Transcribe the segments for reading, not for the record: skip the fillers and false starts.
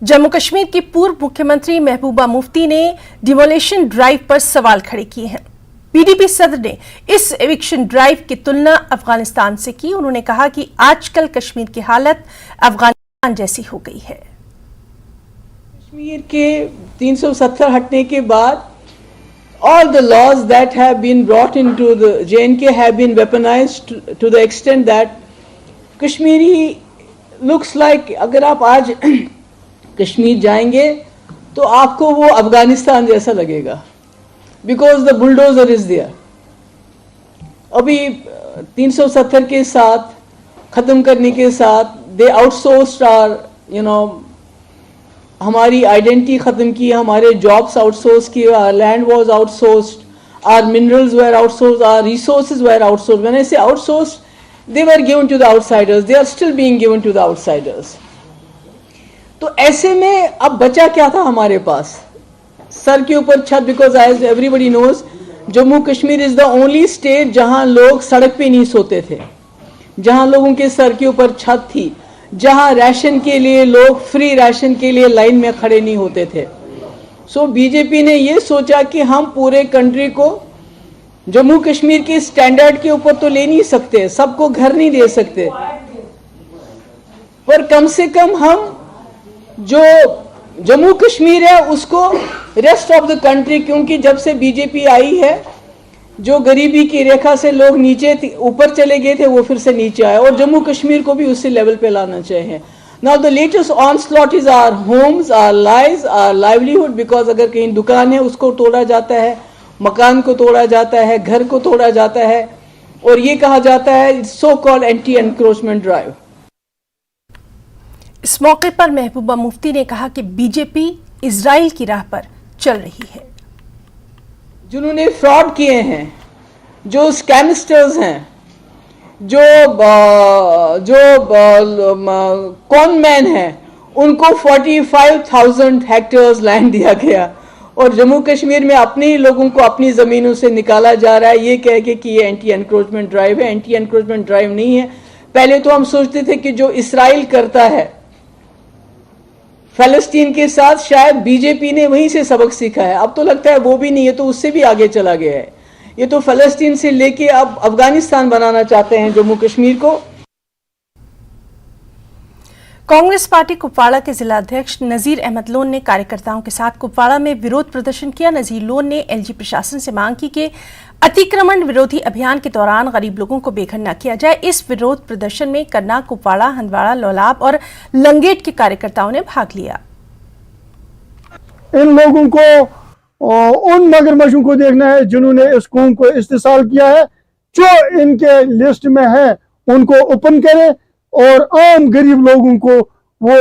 जम्मू कश्मीर की पूर्व मुख्यमंत्री महबूबा मुफ्ती ने डिमोलिशन ड्राइव पर सवाल खड़े किए हैं। पीडीपी सदर ने इस एविक्शन ड्राइव की तुलना अफगानिस्तान से की। उन्होंने कहा कि आजकल कश्मीर की हालत अफगानिस्तान जैसी हो गई है। कश्मीर के 370 हटने के बाद all the laws that have been brought into the J&K have been weaponized to the extent that Kashmiri looks like, अगर आप आज कश्मीर जाएंगे तो आपको वो अफगानिस्तान जैसा लगेगा, because the bulldozer is there. अभी 370 के साथ ख़त्म करने के साथ दे आउटसोर्स्ड आर हमारी आइडेंटिटी ख़त्म की, हमारे जॉब्स आउटसोर्स किए, our land was outsourced, our minerals were outsourced, our resources were outsourced. When I say outsourced, they were given to the outsiders, they are still being given to the outsiders. तो ऐसे में अब बचा क्या था हमारे पास? Sir के ऊपर छत, because as everybody knows Jammu Kashmir is the only state जहां लोग सड़क पे नहीं सोते थे, जहां लोगों के सर के ऊपर छत थी, जहां राशन के लिए लोग फ्री राशन के लिए लाइन में खड़े नहीं होते थे। सो बीजेपी ने ये सोचा कि हम पूरे कंट्री को जम्मू कश्मीर के स्टैंडर्ड के ऊपर तो ले नहीं सकते, सबको घर नहीं दे सकते, पर कम से कम हम जो जम्मू कश्मीर है उसको रेस्ट ऑफ द कंट्री, क्योंकि जब से बीजेपी आई है जो गरीबी की रेखा से लोग नीचे ऊपर चले गए थे वो फिर से नीचे आए, और जम्मू कश्मीर को भी उसी लेवल पे लाना चाहिए। Now the latest onslaught is our homes, our lives, our livelihood, because अगर कहीं दुकान है उसको तोड़ा जाता है, मकान को तोड़ा जाता है, घर को तोड़ा जाता है, और ये कहा जाता है so called anti encroachment drive. इस मौके पर महबूबा मुफ्ती ने कहा कि बीजेपी इजराइल की राह पर चल रही है। जिन्होंने फ्रॉड किए हैं, जो स्कैमस्टर्स हैं, जो कॉनमैन हैं, उनको 45,000 हेक्टेयर्स लैंड दिया गया, और जम्मू कश्मीर में अपने ही लोगों को अपनी ज़मीनों से निकाला जा रहा है, ये कह के कि ये एंटी एनक्रोचमेंट ड्राइव है। एंटी एनक्रोचमेंट ड्राइव नहीं है। पहले तो हम सोचते थे कि जो इसराइल करता है फ़लस्तीन के साथ, शायद बीजेपी ने वहीं से सबक सीखा है। अब तो लगता है वो भी नहीं है, तो उससे भी आगे चला गया है। ये तो फ़लस्तीन से लेके अब अफगानिस्तान बनाना चाहते हैं जम्मू कश्मीर को। कांग्रेस पार्टी कुपवाड़ा के जिला अध्यक्ष नजीर अहमद लोन ने कार्यकर्ताओं के साथ कुपवाड़ा में विरोध प्रदर्शन किया। नजीर लोन ने एलजी प्रशासन से मांग की कि अतिक्रमण विरोधी अभियान के दौरान गरीब लोगों को बेघर न किया जाए। इस विरोध प्रदर्शन में करना, कुपवाड़ा, हंदवाड़ा, लोलाब और लंगेट के कार्यकर्ताओं ने भाग लिया। इन लोगों को उन मगरमच्छों को देखना है जिन्होंने इस कौम को इस्तेसाल किया है, जो इनके लिस्ट में है उनको ओपन करें और आम गरीब लोगों को वो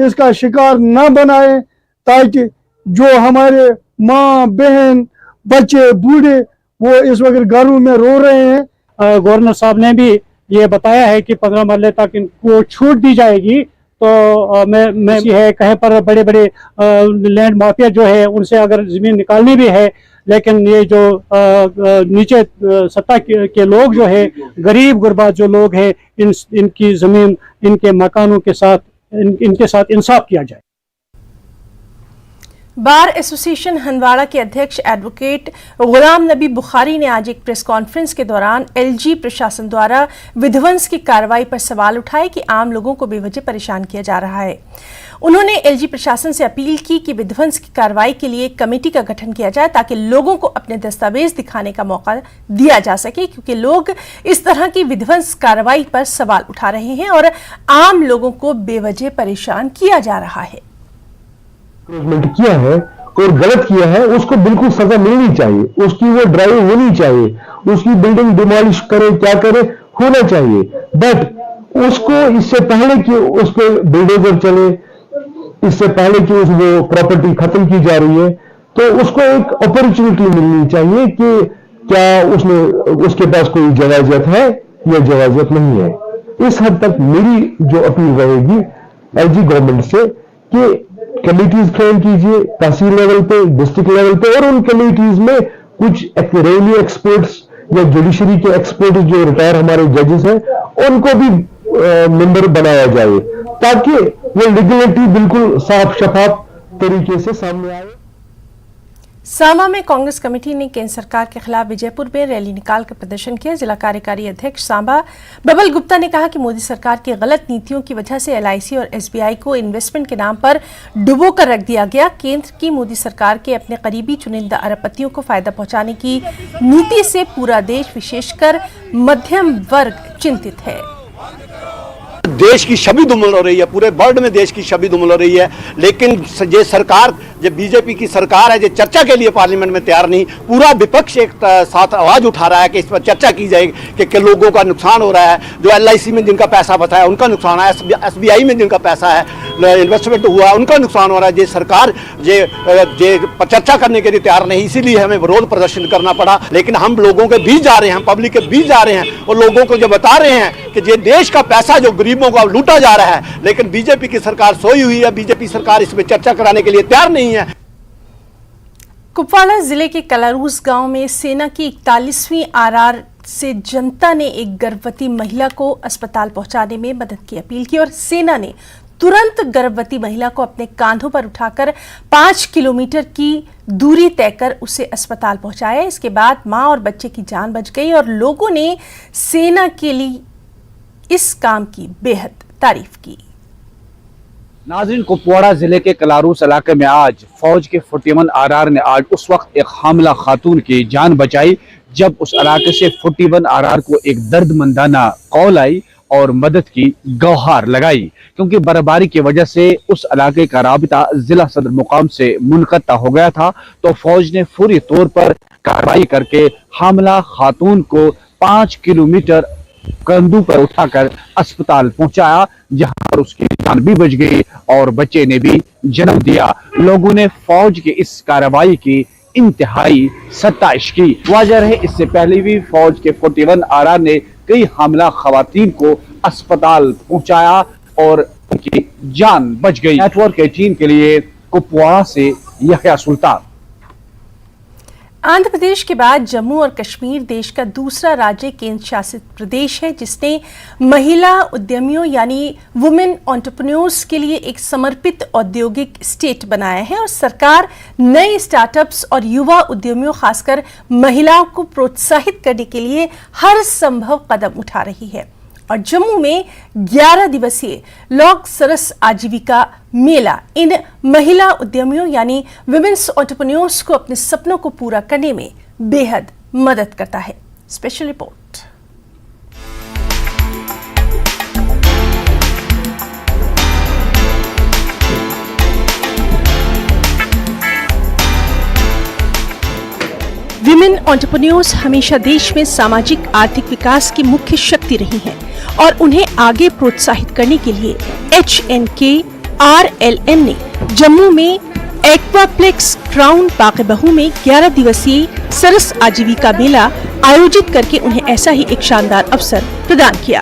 इसका शिकार ना बनाए, ताकि जो हमारे माँ बहन बच्चे बूढ़े वो इस वक्त घरों में रो रहे हैं। गवर्नर साहब ने भी ये बताया है कि 15 मरले तक इनको छूट दी जाएगी। तो मैं है कहीं पर बड़े बड़े लैंड माफिया जो है उनसे अगर जमीन निकालनी भी है, लेकिन ये जो नीचे सत्ता के लोग जो है, गरीब गुरबा जो लोग हैं, इनकी जमीन, इनके मकानों के साथ इनके साथ इंसाफ किया जाए। बार एसोसिएशन हंदवाड़ा के अध्यक्ष एडवोकेट गुलाम नबी बुखारी ने आज एक प्रेस कॉन्फ्रेंस के दौरान एलजी प्रशासन द्वारा विध्वंस की कार्रवाई पर सवाल उठाए कि आम लोगों को बेवजह परेशान किया जा रहा है। उन्होंने एलजी प्रशासन से अपील की कि विध्वंस की कार्रवाई के लिए एक कमेटी का गठन किया जाए, ताकि लोगों को अपने दस्तावेज दिखाने का मौका दिया जा सके, क्योंकि लोग इस तरह की विध्वंस कार्रवाई पर सवाल उठा रहे हैं और आम लोगों को बेवजह परेशान किया जा रहा है। किया है और गलत किया है, उसको बिल्कुल सजा मिलनी चाहिए, उसकी वो ड्राइव होनी चाहिए, उसकी बिल्डिंग डिमोलिश करे क्या करे होना चाहिए। बट उसको इससे पहले कि उस पर बिल्डोजर चले, इससे पहले कि उस वो प्रॉपर्टी खत्म की जा रही है, तो उसको एक अपॉर्चुनिटी मिलनी चाहिए कि क्या उसके पास कोई जवाजियत है या जवाजियत नहीं है। इस हद तक मेरी जो अपील रहेगी एलजी गवर्नमेंट से कि कमिटीज फ्रेम कीजिए तहसील लेवल पे, डिस्ट्रिक्ट लेवल पे, और उन कमिटीज में कुछ रेवेन्यू एक्सपर्ट्स या जुडिशरी के एक्सपर्ट्स जो रिटायर हमारे जजेस हैं उनको भी मेंबर बनाया जाए, ताकि वो लीगलिटी बिल्कुल साफ शफाफ तरीके से सामने आए। सांबा में कांग्रेस कमेटी ने केंद्र सरकार के खिलाफ विजयपुर में रैली निकालकर प्रदर्शन किया। जिला कार्यकारी अध्यक्ष सांबा बबल गुप्ता ने कहा कि मोदी सरकार की गलत नीतियों की वजह से LIC और SBI को इन्वेस्टमेंट के नाम पर डुबोकर रख दिया गया। केंद्र की मोदी सरकार के अपने करीबी चुनिंदा अरबपतियों को फायदा पहुंचाने की नीति से पूरा देश विशेषकर मध्यम वर्ग चिंतित है। देश की छवि धूमिल हो रही है, पूरे वर्ल्ड में देश की छवि धूमिल हो रही है। लेकिन ये सरकार, जो बीजेपी की सरकार है, जो चर्चा के लिए पार्लियामेंट में तैयार नहीं। पूरा विपक्ष एक साथ आवाज उठा रहा है कि इस पर चर्चा की जाए कि लोगों का नुकसान हो रहा है। जो LIC में जिनका पैसा बचा है उनका नुकसान है, SBI में जिनका पैसा है इन्वेस्टमेंट हुआ उनका नुकसान हो रहा है। ये सरकार ये चर्चा करने के लिए तैयार नहीं, इसीलिए हमें विरोध प्रदर्शन करना पड़ा। लेकिन हम लोगों के बीच जा रहे हैं, पब्लिक के बीच जा रहे हैं और लोगों को जो बता रहे हैं कि ये देश का पैसा जो गरीबों का लूटा जा रहा है। लेकिन बीजेपी की सरकार सोई हुई है, बीजेपी सरकार इसमें चर्चा कराने के लिए तैयार नहीं है। कुपवाड़ा जिले के कलारूस गांव में सेना की 41वीं RR से जनता ने एक गर्भवती महिला को अस्पताल पहुंचाने में मदद की अपील की और सेना ने तुरंत गर्भवती महिला को अपने कांधों पर उठाकर 5 किलोमीटर की दूरी तय कर उसे अस्पताल पहुंचाया। इसके बाद मां और बच्चे की जान बच गई और लोगों ने सेना के लिए इस काम की बेहद तारीफ की। नाज़रीन, कुपवाड़ा जिले के कलारूस इलाके में आज फौज के 41 RR ने आज उस वक्त एक हामला खातून की जान बचाई जब उस इलाके से 41 RR को एक दर्दमंदाना कॉल आई और मदद की गुहार लगाई, क्योंकि बर्फबारी की वजह से उस इलाके का राबिता जिला सदर मुकाम से मुनक़ता हो गया था। तो फौज ने फौरी तौर पर कार्रवाई करके हामला खातून को 5 किलोमीटर कंधों पर उठाकर अस्पताल पहुंचाया, जहां पर उसकी जान भी बच गई और बच्चे ने भी जन्म दिया। लोगों ने फौज की इस कार्रवाई की इंतहाई सत्ताइश की। वाजह है, इससे पहले भी फौज के 41 RR ने कई हमला खवातीन को अस्पताल पहुंचाया और उनकी जान बच गई। नेटवर्क 18 के लिए कुपवाड़ा से यहया सुल्तान। आंध्र प्रदेश के बाद जम्मू और कश्मीर देश का दूसरा राज्य केंद्र शासित प्रदेश है जिसने महिला उद्यमियों यानी वुमेन एंटरप्रेन्योर्स के लिए एक समर्पित औद्योगिक स्टेट बनाया है और सरकार नए स्टार्टअप्स और युवा उद्यमियों खासकर महिलाओं को प्रोत्साहित करने के लिए हर संभव कदम उठा रही है। और जम्मू में 11 दिवसीय लोक सरस आजीविका मेला इन महिला उद्यमियों यानी विमेन्स एंटरप्रेन्योर्स को अपने सपनों को पूरा करने में बेहद मदद करता है। Special report. विमेन एंटरप्रेन्योर्स हमेशा देश में सामाजिक आर्थिक विकास की मुख्य शक्ति रही हैं और उन्हें आगे प्रोत्साहित करने के लिए HNKRLM ने जम्मू में एक्वाप्लेक्स क्राउन बाग-ए-बहू में 11 दिवसीय सरस आजीविका मेला आयोजित करके उन्हें ऐसा ही एक शानदार अवसर प्रदान किया।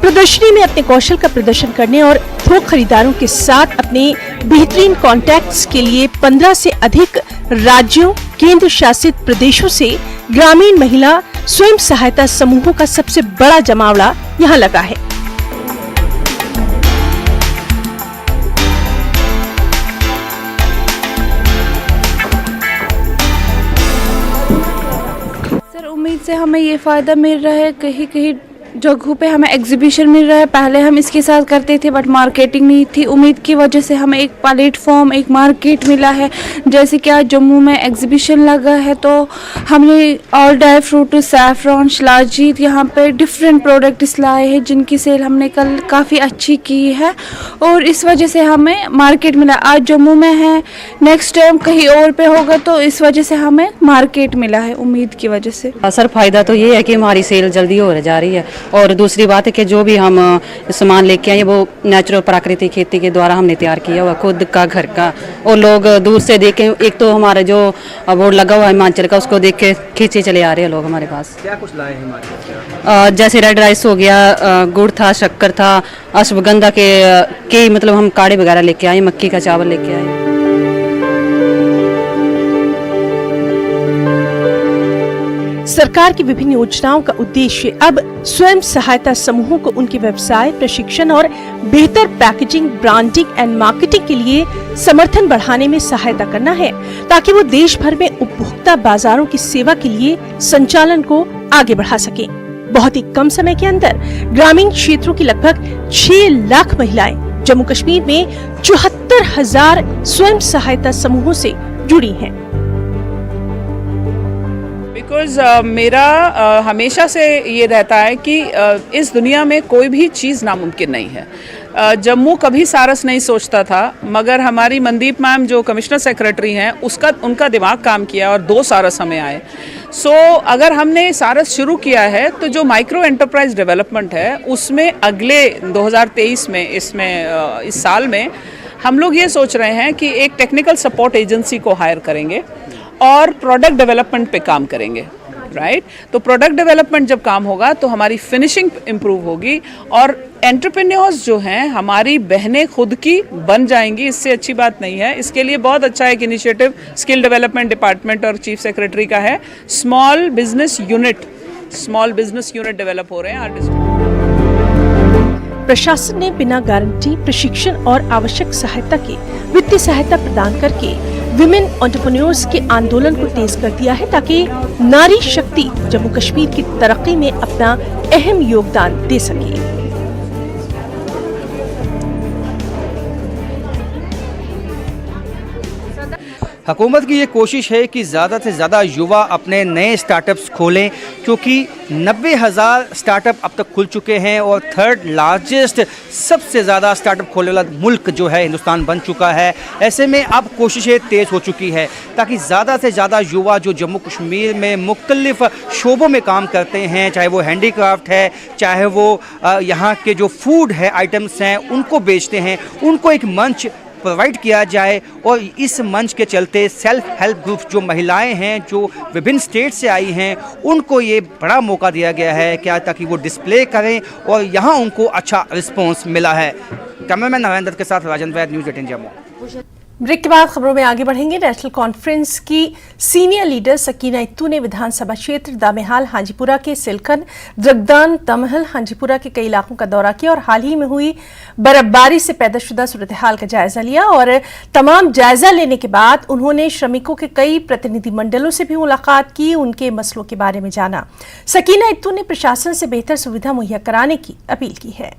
प्रदर्शनी में अपने कौशल का प्रदर्शन करने और थोक खरीदारों के साथ अपने बेहतरीन कॉन्टैक्ट्स के लिए 15 से अधिक राज्यों केंद्र शासित प्रदेशों से ग्रामीण महिला स्वयं सहायता समूहों का सबसे बड़ा जमावड़ा यहां लगा है। सर, उम्मीद से हमें ये फ़ायदा मिल रहा है, कहीं कहीं जगहों पे हमें एग्जीबिशन मिल रहा है। पहले हम इसके साथ करते थे बट मार्केटिंग नहीं थी। उम्मीद की वजह से हमें एक प्लेटफॉर्म, एक मार्केट मिला है। जैसे कि आज जम्मू में एग्जीबिशन लगा है तो हमने all dry fruit, saffron, shilajit यहाँ पे डिफरेंट प्रोडक्ट्स लाए हैं जिनकी सेल हमने कल काफ़ी अच्छी की है और इस वजह से हमें मार्केट मिला। आज जम्मू में है, नेक्स्ट टाइम कहीं और पे होगा तो इस वजह से हमें मार्केट मिला है उम्मीद की वजह से। सर, फ़ायदा तो ये है कि हमारी सेल जल्दी हो जा रही है और दूसरी बात है कि जो भी हम सामान लेके आए वो नेचुरल प्राकृतिक खेती के द्वारा हमने तैयार किया हुआ, खुद का घर का। और लोग दूर से देखें, एक तो हमारा जो बोर्ड लगा हुआ है हिमाचल का, उसको देख के खींचे चले आ रहे हैं लोग हमारे पास। क्या कुछ लाए हैं हमारे? जैसे रेड राइस हो गया, गुड़ था, शक्कर था, अश्वगंधा के मतलब हम काढ़े वगैरह लेके आए, मक्की का चावल लेके आए। सरकार की विभिन्न योजनाओं का उद्देश्य अब स्वयं सहायता समूहों को उनके व्यवसाय, प्रशिक्षण और बेहतर पैकेजिंग, ब्रांडिंग एंड मार्केटिंग के लिए समर्थन बढ़ाने में सहायता करना है, ताकि वो देश भर में उपभोक्ता बाजारों की सेवा के लिए संचालन को आगे बढ़ा सके। बहुत ही कम समय के अंदर ग्रामीण क्षेत्रों की लगभग 6 लाख महिलाएं जम्मू कश्मीर में 74,000 स्वयं सहायता समूहों से जुड़ी हैं। बिकॉज मेरा हमेशा से ये रहता है कि इस दुनिया में कोई भी चीज़ नामुमकिन नहीं है। जम्मू कभी सारस नहीं सोचता था, मगर हमारी मनदीप मैम जो कमिश्नर सेक्रेटरी हैं उनका दिमाग काम किया और 2 सारस हमें आए। सो अगर हमने सारस शुरू किया है तो जो माइक्रो एंटरप्राइज डेवलपमेंट है उसमें अगले 2023 में इस साल में हम लोग ये सोच रहे हैं कि एक टेक्निकल सपोर्ट एजेंसी को हायर करेंगे और प्रोडक्ट डेवलपमेंट पे काम करेंगे, राइट। तो प्रोडक्ट डेवलपमेंट जब काम होगा तो हमारी फिनिशिंग इम्प्रूव होगी और एंटरप्रेन्योर्स जो हैं हमारी बहनें खुद की बन जाएंगी। इससे अच्छी बात नहीं है। इसके लिए बहुत अच्छा एक इनिशिएटिव स्किल डेवलपमेंट डिपार्टमेंट और चीफ सेक्रेटरी का है। स्मॉल बिजनेस यूनिट डेवलप हो रहे हैं आर्टिस्ट। प्रशासन ने बिना गारंटी, प्रशिक्षण और आवश्यक सहायता के वित्तीय सहायता प्रदान करके विमेन एंटरप्रेन्योर्स के आंदोलन को तेज कर दिया है, ताकि नारी शक्ति जम्मू कश्मीर की तरक्की में अपना अहम योगदान दे सके। हुकूमत की ये कोशिश है कि ज़्यादा से ज़्यादा युवा अपने नए स्टार्टअप्स खोलें, क्योंकि 90,000 स्टार्टअप अब तक खुल चुके हैं और 3rd लार्जेस्ट सबसे ज़्यादा स्टार्टअप खोलने वाला मुल्क जो है हिंदुस्तान बन चुका है। ऐसे में अब कोशिशें तेज़ हो चुकी है ताकि ज़्यादा से ज़्यादा युवा जो जम्मू कश्मीर में मुख्तलिफ शोबों में काम करते हैं, चाहे वो हैंडीक्राफ्ट है, चाहे वो यहाँ के जो फूड है आइटम्स हैं उनको बेचते हैं, उनको एक मंच प्रोवाइड किया जाए। और इस मंच के चलते सेल्फ हेल्प ग्रुप जो महिलाएं हैं जो विभिन्न स्टेट से आई हैं उनको ये बड़ा मौका दिया गया है क्या ताकि वो डिस्प्ले करें और यहाँ उनको अच्छा रिस्पॉन्स मिला है। कैमरामैन नरेंद्र के साथ राजन वैद, न्यूज़ 18 जम्मू। ब्रेक के बाद खबरों में आगे बढ़ेंगे। नेशनल कॉन्फ्रेंस की सीनियर लीडर सकीना इत्तू ने विधानसभा क्षेत्र दामेहाल हांजीपुरा के सिलखन, द्रगदान, तमहल, हांजीपुरा के कई इलाकों का दौरा किया और हाल ही में हुई बर्फबारी से पैदा शुदा सूरत हाल का जायजा लिया। और तमाम जायजा लेने के बाद उन्होंने श्रमिकों के कई प्रतिनिधिमंडलों से भी मुलाकात की, उनके मसलों के बारे में जाना। सकीना इत्तू ने प्रशासन से बेहतर सुविधा मुहैया कराने की अपील की है।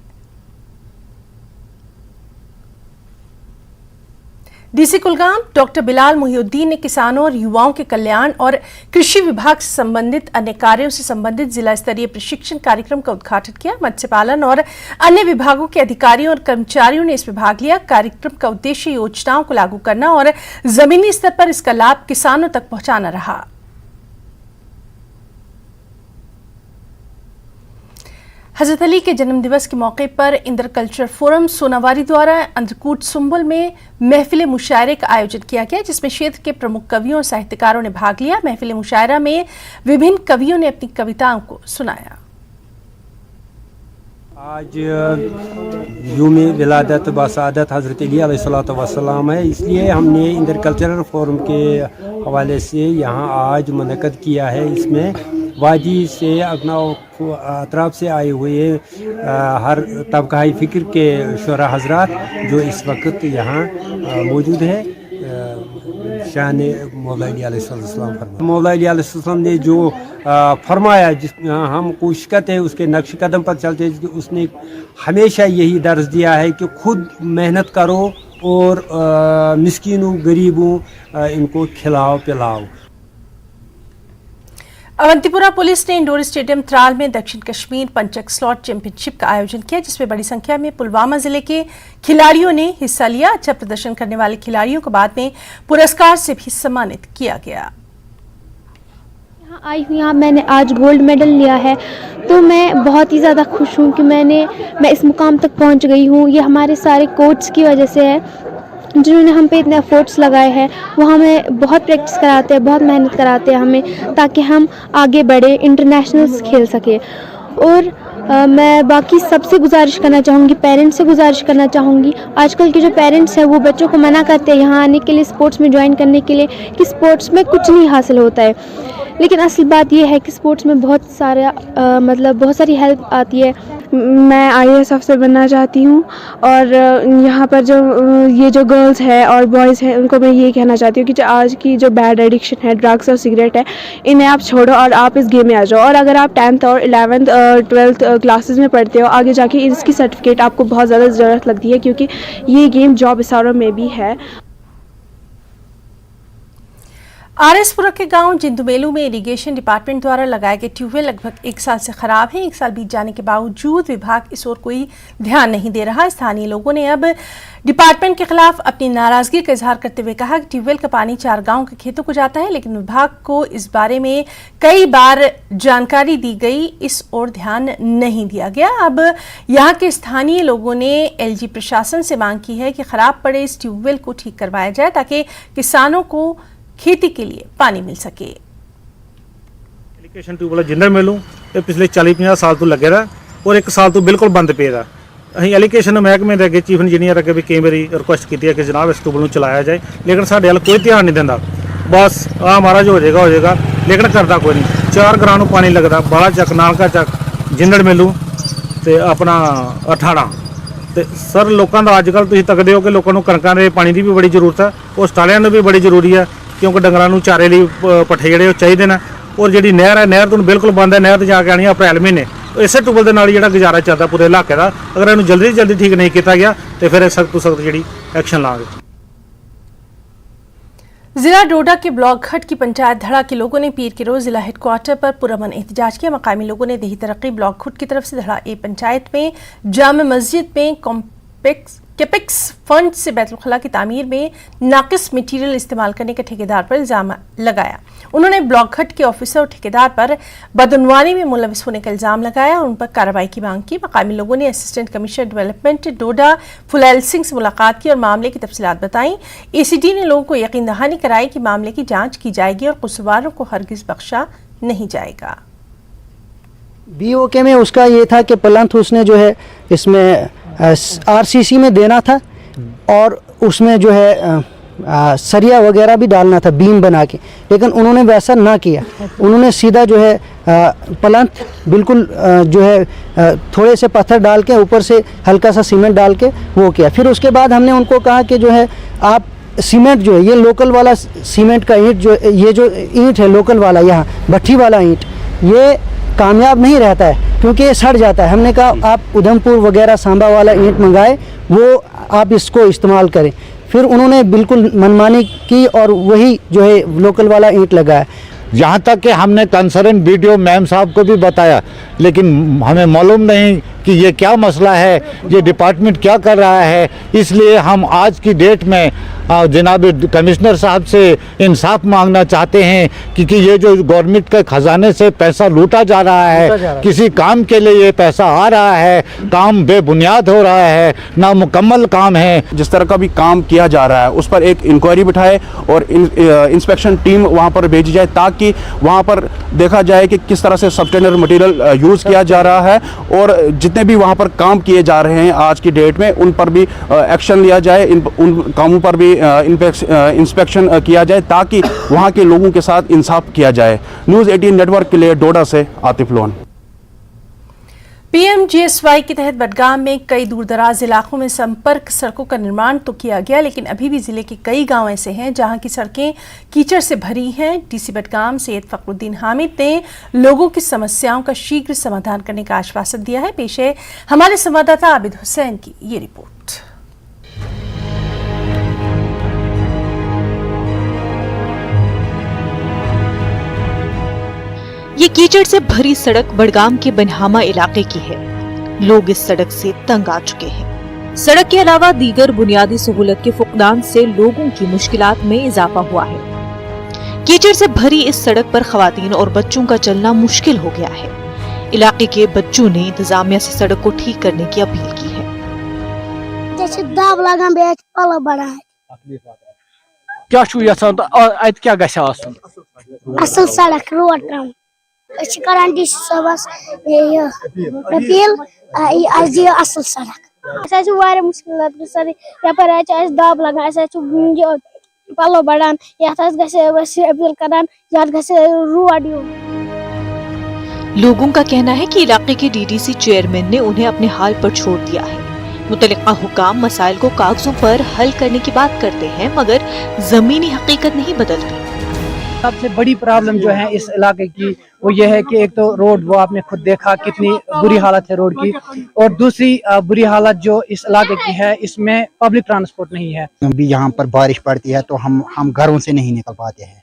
डीसी कुलगाम डॉक्टर बिलाल मोहिउद्दीन ने किसानों और युवाओं के कल्याण और कृषि विभाग से संबंधित अन्य कार्यों से संबंधित जिला स्तरीय प्रशिक्षण कार्यक्रम का उद्घाटन किया। मत्स्य पालन और अन्य विभागों के अधिकारियों और कर्मचारियों ने इसमें भाग लिया। कार्यक्रम का उद्देश्य योजनाओं को लागू करना और जमीनी स्तर पर इसका लाभ किसानों तक पहुंचाना रहा। हजरत अली के जन्म दिवस के मौके पर इंदर कल्चर फोरम सोनावारी द्वारा अंधकूट सुंबल में महफिल मुशायरे का आयोजन किया गया, जिसमें क्षेत्र के प्रमुख कवियों और साहित्यकारों ने भाग लिया। महफिल मुशायरा में विभिन्न कवियों ने अपनी कविताओं को सुनाया। आज यूम विलादत बसादत हज़रत अली अलैहिस्सलातु वस्सलाम है, इसलिए हमने इंदर कल्चरल फोरम के हवाले से यहाँ आज मुनक़द किया है। इसमें वादी से अपना अतराफ से आए हुए हर तबक़ाई फ़िक्र के शुरा हज़रात जो इस वक्त यहाँ मौजूद है। शान मौला अली अलैहिस्सलाम मौला अली अलैहिस्सलाम ने जो फरमाया, जिस हम कोशिश करते हैं उसके नक्श कदम पर चलते हैं। उसने हमेशा यही दर्ज दिया है कि खुद मेहनत करो और मिस्कीनों गरीबों इनको खिलाओ पिलाओ। अवंतीपुरा पुलिस ने इंडोर स्टेडियम त्राल में दक्षिण कश्मीर पंचक स्लॉट चैंपियनशिप का आयोजन किया, जिसमें बड़ी संख्या में पुलवामा जिले के खिलाड़ियों ने हिस्सा लिया। अच्छा प्रदर्शन करने वाले खिलाड़ियों को बाद में पुरस्कार से भी सम्मानित किया गया। यहाँ आई हूँ, यहाँ मैंने आज गोल्ड मेडल लिया है, तो मैं बहुत ही ज़्यादा खुश हूँ कि मैं इस मुकाम तक पहुँच गई हूँ। ये हमारे सारे कोच की वजह से है, जिन्होंने हम पे इतने एफर्ट्स लगाए हैं। वो हमें बहुत प्रैक्टिस कराते हैं, बहुत मेहनत कराते हैं हमें, ताकि हम आगे बढ़े, इंटरनेशनल्स खेल सके। और मैं बाकी सबसे गुजारिश करना चाहूँगी, पेरेंट्स से गुजारिश करना चाहूँगी। आजकल के जो पेरेंट्स हैं वो बच्चों को मना करते हैं यहाँ आने के लिए, स्पोर्ट्स में ज्वाइन करने के लिए, कि स्पोर्ट्स में कुछ नहीं हासिल होता है। लेकिन असल बात ये है कि स्पोर्ट्स में बहुत सारी हेल्प आती है। मैं IAS अफसर बनना चाहती हूँ और यहाँ पर ये जो गर्ल्स है और बॉयज़ हैं उनको मैं ये कहना चाहती हूँ कि जो आज की जो बैड एडिक्शन है, ड्रग्स और सिगरेट है, इन्हें आप छोड़ो और आप इस गेम में आ जाओ। और अगर आप 10th और 11th 12th क्लासेस में पढ़ते हो, आगे जाके इसकी सर्टिफिकेट आपको बहुत ज़्यादा ज़रूरत लगती है, क्योंकि ये गेम जॉब इशारों में भी है। आरएसपुरा के गांव जिंदुमेलू में इरिगेशन डिपार्टमेंट द्वारा लगाए गए ट्यूबवेल लगभग 1 साल से खराब हैं। 1 साल बीत जाने के बावजूद विभाग इस ओर कोई ध्यान नहीं दे रहा। स्थानीय लोगों ने अब डिपार्टमेंट के खिलाफ अपनी नाराजगी का इजहार करते हुए कहा कि ट्यूबवेल का पानी 4 गांव के खेतों को जाता है, लेकिन विभाग को इस बारे में कई बार जानकारी दी गई, इस ओर ध्यान नहीं दिया गया। अब यहाँ के स्थानीय लोगों ने LG प्रशासन से मांग की है कि खराब पड़े इस ट्यूबवेल को ठीक करवाया जाए ताकि किसानों को खेती के लिए पानी मिल सके। एलिगेशन ट्यूबवेल जिंदर मेलू ये पिछले 40-50 साल तो लगे रहा और 1 साल तो बिल्कुल बंद पे रहा। अं एलिगेशन महकमे के अगे चीफ इंजीनियर अगे भी कई बार रिक्वेस्ट की है कि जनाब इस ट्यूबवेल चलाया जाए, लेकिन साढ़े वाल कोई ध्यान नहीं देता। बस महाराज हो जाएगा, लेकिन करता कोई नहीं। 4 ग्रां नूं पानी लगता, बाला चक, नानका चक, जिंदड़ मेलू तो अपना अठाणा। तो सर लोगों का अजकल तुम तकते हो कि लोगों को कणकों के पानी की भी बड़ी जरूरत है और स्टालियां नूं भी बड़ी जरूरी है, क्योंकि डंगरां नूं चारे लिए पट्ठे जिहड़े चाहिए ने। और जी नहर है, नहर तो बिल्कुल बंद है, नहर तो जाके आनी अप्रैल महीने। इस ट्यूबवेल के नाल जिहड़ा गुजारा चलता पूरे इलाके का, अगर इन्हूं जल्दी से जल्दी ठीक नहीं किया गया तो फिर सख्त तो सख्त जी एक्शन लांगे। जिला डोडा के ब्लॉक घट की पंचायत धड़ा के लोगों ने पीर के रोज जिला हेडक्वार्टर पर पुरअमन एहतजाज किया। मकामी लोगों ने देही तरक्की ब्लॉक घट की तरफ से धड़ा ए पंचायत में जाम मस्जिद में कैपेक्स फंड से बैतुल खला की तामीर में नाकिस मटीरियल इस्तेमाल करने के ठेकेदार पर इल्जाम लगाया। उन्होंने ब्लॉक घट के ऑफिसर और ठेकेदार पर बदउनवानी में मुलविस होने का इल्जाम लगाया और उन पर कार्रवाई की मांग की। मकामी लोगों ने असिस्टेंट कमिश्नर डेवलपमेंट डोडा फुलैल सिंह से मुलाकात की और मामले की तफसीलात बताई। ACD ने लोगों को यकीन दहानी कराई कि मामले की जाँच की जाएगी और कसूरवारों को हरगिज बख्शा नहीं जाएगा। BOK में उसका ये था कि प्लंथ उसने जो है इसमें RCC में देना था और उसमें जो है सरिया वगैरह भी डालना था बीम बना के, लेकिन उन्होंने वैसा ना किया। उन्होंने सीधा जो है प्लंथ बिल्कुल जो है थोड़े से पत्थर डाल के ऊपर से हल्का सा सीमेंट डाल के वो किया। फिर उसके बाद हमने उनको कहा कि जो है आप सीमेंट जो है ये लोकल वाला सीमेंट का ईंट जो ये जो ईंट है लोकल वाला यहाँ भट्ठी वाला ईंट ये कामयाब नहीं रहता है क्योंकि ये सड़ जाता है। हमने कहा आप उधमपुर वगैरह सांबा वाला ईंट मंगाए, वो आप इसको इस्तेमाल करें। फिर उन्होंने बिल्कुल मनमानी की और वही जो है लोकल वाला ईंट लगाया। यहाँ तक कि हमने कंसर्न BDO मैम साहब को भी बताया, लेकिन हमें मालूम नहीं कि ये क्या मसला है, ये डिपार्टमेंट क्या कर रहा है। इसलिए हम आज की डेट में जनाब कमिश्नर साहब से इंसाफ मांगना चाहते हैं क्योंकि ये जो गवर्नमेंट के खजाने से पैसा लूटा जा रहा है, किसी काम के लिए ये पैसा आ रहा है, काम बेबुनियाद हो रहा है, नामुकम्मल काम है। जिस तरह का भी काम किया जा रहा है उस पर एक इंक्वायरी बिठाए और इंस्पेक्शन टीम वहाँ पर भेजी जाए ताकि वहाँ पर देखा जाए कि किस तरह से सबस्टैंडर्ड मटेरियल यूज़ किया जा रहा है और जितने भी वहाँ पर काम किए जा रहे हैं आज की डेट में उन पर भी एक्शन लिया जाए, उन कामों पर भी इंस्पेक्शन किया जाए ताकि वहाँ के लोगों के साथ इंसाफ किया जाए। न्यूज़ 18 नेटवर्क के लिए डोडा से आतिफ लोन। PMGSY के तहत बडगाम में कई दूरदराज इलाकों में संपर्क सड़कों का निर्माण तो किया गया, लेकिन अभी भी जिले के कई गांव ऐसे हैं जहां की सड़कें कीचड़ से भरी हैं। DC बडगाम सैयद फखरुद्दीन हामिद ने लोगों की समस्याओं का शीघ्र समाधान करने का आश्वासन दिया है। पेश है हमारे संवाददाता आबिद हुसैन की ये रिपोर्ट। ये कीचड़ से भरी सड़क बडगाम के बनहामा इलाके की है। लोग इस सड़क से तंग आ चुके हैं। सड़क के अलावा दीगर बुनियादी सहूलत के फुकदान से लोगों की मुश्किलात में इजाफा हुआ है। कीचड़ से भरी इस सड़क पर खवातीन और बच्चों का चलना मुश्किल हो गया है। इलाके के बच्चों ने इंतजामिया से सड़क को ठीक करने की अपील की है। असल सड़क रोड DC साहबस अपील असल सड़क मुश्किल यपर दाब लगान पलो बढ़ान यात अपील करान यात रोड यूं। लोगों का कहना है कि इलाके के डीडीसी चेयरमैन ने उन्हें अपने हाल पर छोड़ दिया है। मुतल्लिका हुकाम मसाइल को कागजों पर हल करने की बात करते हैं मगर जमीनी हकीकत नहीं बदलती। सबसे बड़ी प्रॉब्लम जो है इस इलाके की वो ये है कि एक तो रोड, वो आपने खुद देखा कितनी बुरी हालत है रोड की, और दूसरी बुरी हालत जो इस इलाके की है इसमें पब्लिक ट्रांसपोर्ट नहीं है। भी यहाँ पर बारिश पड़ती है तो हम घरों से नहीं निकल पाते हैं,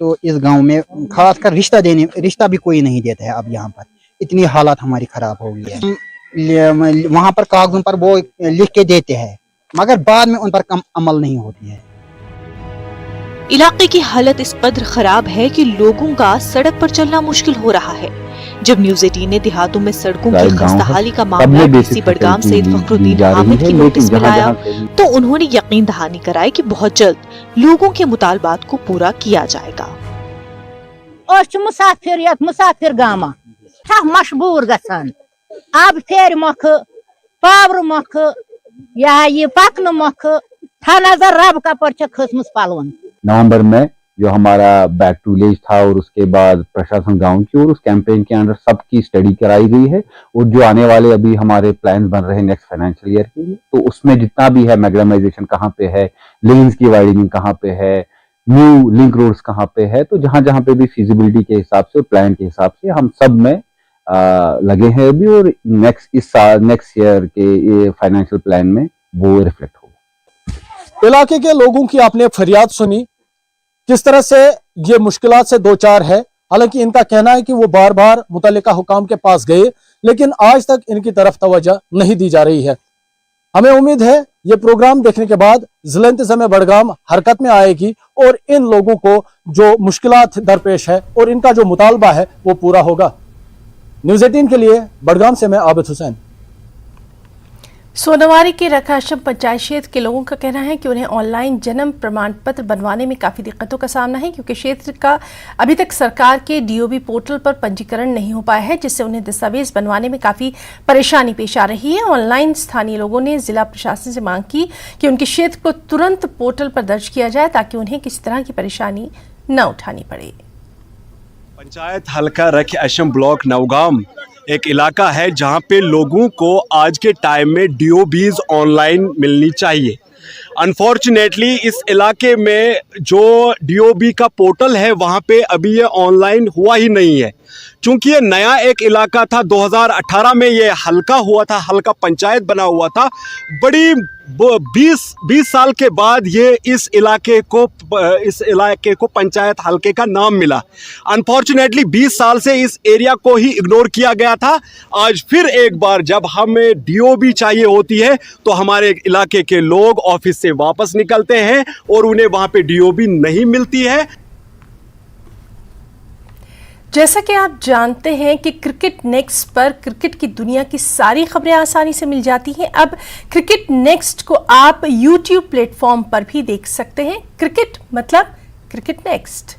तो इस गांव में खासकर रिश्ता भी कोई नहीं देता है। अब यहाँ पर इतनी हालत हमारी खराब हो गई है। वहाँ पर कागजों पर वो लिख के देते हैं मगर बाद में उन पर अमल नहीं होती है। इलाके की हालत इस कदर खराब है कि लोगों का सड़क पर चलना मुश्किल हो रहा है। जब न्यूज़ 18 ने देहातों में सड़कों की खस्ताहाली का मामला डीसी बडगाम सईद फखरुद्दीन हामिद की नोटिस में लाया तो उन्होंने यकीन दहानी कराई कि बहुत जल्द लोगों के मुतालबात को पूरा किया जाएगा। मुसाफिर गामा मशबूर गसान अब फेर मख पावर मख या ये पकन मख था नजर रब का पर खसमस पालवन। नवंबर में जो हमारा बैक टू विलेज था और उसके बाद प्रशासन गांव की और उस कैंपेन के अंदर सबकी स्टडी कराई गई है और जो आने वाले अभी हमारे प्लान बन रहे हैं नेक्स्ट फाइनेंशियल ईयर के लिए, तो उसमें जितना भी है मैग्नामाइजेशन कहाँ पे है, लेन्स की वाइडनिंग कहाँ पे है, न्यू लिंक रोड्स कहाँ पे है, तो जहां जहां पे भी फिजिबिलिटी के हिसाब से, प्लान के हिसाब से हम सब में लगे हैं अभी, और नेक्स्ट ईयर के फाइनेंशियल प्लान में वो रिफ्लेक्ट होगा। इलाके के लोगों की आपने फरियाद सुनी किस तरह से ये मुश्किलात से दो चार है। हालांकि इनका कहना है कि वो बार बार मुतल्लिका हुकाम के पास गए लेकिन आज तक इनकी तरफ तवज्जो नहीं दी जा रही है। हमें उम्मीद है ये प्रोग्राम देखने के बाद जिला इंतजामिया बडगाम हरकत में आएगी और इन लोगों को जो मुश्किलात दरपेश है और इनका जो मुतालबा है वो पूरा होगा। न्यूज़ 18 के लिए बडगाम से मैं आबिद हुसैन। सोनवारी के रखाशम पंचायत क्षेत्र के लोगों का कहना है कि उन्हें ऑनलाइन जन्म प्रमाण पत्र बनवाने में काफ़ी दिक्कतों का सामना है क्योंकि क्षेत्र का अभी तक सरकार के डीओबी पोर्टल पर पंजीकरण नहीं हो पाया है, जिससे उन्हें दस्तावेज बनवाने में काफ़ी परेशानी पेश आ रही है। ऑनलाइन स्थानीय लोगों ने जिला प्रशासन से मांग की कि उनके क्षेत्र को तुरंत पोर्टल पर दर्ज किया जाए ताकि उन्हें किसी तरह की परेशानी न उठानी पड़े। पंचायत हल्का रखाशम ब्लॉक नवगाम एक इलाका है जहां पे लोगों को आज के टाइम में डीओबीज ऑनलाइन मिलनी चाहिए। अनफॉर्चुनेटली इस इलाके में जो डीओबी का पोर्टल है वहां पे अभी ये ऑनलाइन हुआ ही नहीं है। चूंकि ये नया एक इलाका था, 2018 में ये हल्का हुआ था, हल्का पंचायत बना हुआ था। बड़ी 20 साल के बाद ये इस इलाके को पंचायत हल्के का नाम मिला। अनफॉर्चुनेटली 20 साल से इस एरिया को ही इग्नोर किया गया था। आज फिर एक बार जब हमें डीओबी चाहिए होती है तो हमारे इलाके के लोग ऑफिस से वापस निकलते हैं और उन्हें वहां पे डीओबी नहीं मिलती है। जैसा कि आप जानते हैं कि क्रिकेट नेक्स्ट पर क्रिकेट की दुनिया की सारी खबरें आसानी से मिल जाती हैं। अब क्रिकेट नेक्स्ट को आप YouTube प्लेटफॉर्म पर भी देख सकते हैं। क्रिकेट मतलब क्रिकेट नेक्स्ट।